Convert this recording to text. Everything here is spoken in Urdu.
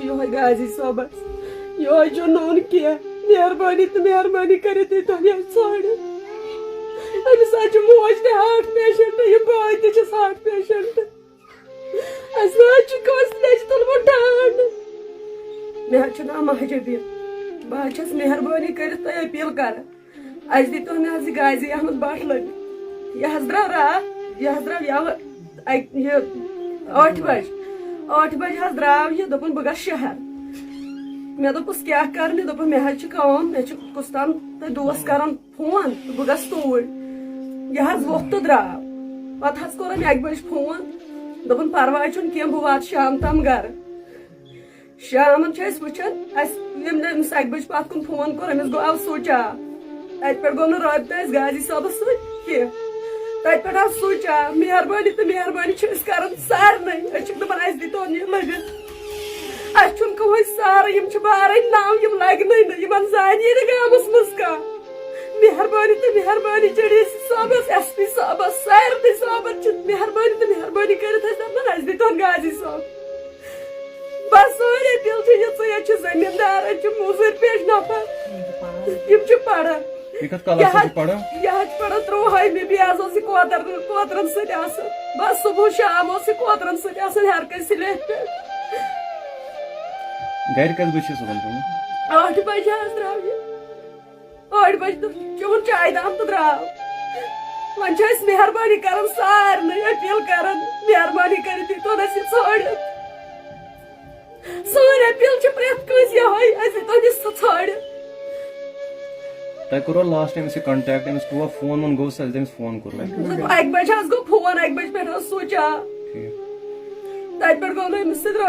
یہ غازی صٲبس یہ نون کی مہربانی تو مہربانی کرت تھی ژھانڈ امس موج تہ ہارٹ پیشنٹ یہ بٲے تہ چھس ہارٹ پیشنٹ اس کٲنٛسہِ تُلمُت ٹھانڈ مےٚ ناو مہجبی بہٕ چھس مہربانی کرت تۄہہِ اپیل کران اس دیتو مےٚ غازی احمد بٹ لٔبِتھ یہ درٛاو راتھ یہ درٛاو یوٕ 8 بج درٛاو یہ دوٚپُن بہٕ گژھٕ شہر مےٚ دوٚپُس کیٛاہ کر مےٚ دوٚپُن مےٚ حظ چھِ کٲم مےٚ چھُ کُس تام تۄہہِ دوس کران فون تہٕ بہٕ گژھٕ توٗرۍ یہ ووٚتھ تہٕ درٛاو پتہٕ حظ کوٚر أمۍ 1 بجہِ فون دوٚپُن پرواے چھُنہٕ کینٛہہ بہٕ واتہٕ شام تام گرٕ شامن چھِ أسۍ وٕچھان اسہِ ییٚمۍ نہٕ أمِس 1 بجہِ پتہٕ کُن فون کوٚر أمِس گوٚو آو سُچ آف تتہِ پٮ۪ٹھ گوٚو نہٕ رٲبطہٕ اسہِ غازی صٲبس سۭتۍ کینٛہہ تتہِ پٮ۪ٹھ آو سُچ آف مہربٲنی تہٕ مہربٲنی چھِ أسۍ کران سارنٕے أسۍ چھِ دپان اسہِ دیٖتو یہِ لٔبِتھ اسہِ چھُنہٕ کٕہۭنۍ سارٕ یِم چھِ بارٕنۍ نَو یِم لگنٕے نہٕ یِمن زانی نہٕ گامس منٛز کانٛہہ مہربٲنی تہٕ مہربٲنی چھِ ڈی سی صٲبس ایس پی صٲبس سارنٕے صٲبن چھِ مہربٲنی تہٕ مہربٲنی کٔرِتھ أسۍ دپان اسہِ دیٖتون غازی صٲب بس سٲنۍ اپیل چھِ یِژٕے أسۍ چھِ زٔمیٖندار أسۍ چھِ موٚزوٗرۍ پیش نفر یِم چھِ پران یہ حظ چھِ پران 3ہمہِ بیٚیہِ حظ اوس یہِ کوترن سۭتۍ آسان بس صبح شام اوس یہِ کوترن سۭتۍ آسان ہر کٲنٛسہِ سلیپ پٮ۪ٹھ 8 بجے حظ درٛاو یہِ 8 بجہِ چیوٚن چاے دام تہٕ درٛاو وۄنۍ چھِ أسۍ مہربٲنی کران سارنٕے اپیل کران مہربٲنی کٔرِتھ دیٖتون اَسہِ یہِ ژھٲنڈِتھ سٲنۍ اپیل چھِ پرٛٮ۪تھ کٲنٛسہِ یِہوٚے اَسہِ دیٖتون یہِ ژھٲنڈِتھ تۄہہِ کوٚروا لاسٹ أمِس یہِ کنٹیکٹ أمِس کوٚروا فون وون گوٚو اَسہِ تٔمِس فون کوٚر 1 بجہِ حظ گوٚو فون 1 بجہِ پٮ۪ٹھ ٲس سُچ آف تتہِ پٮ۪ٹھ گوٚو نہٕ أمِس سۭتۍ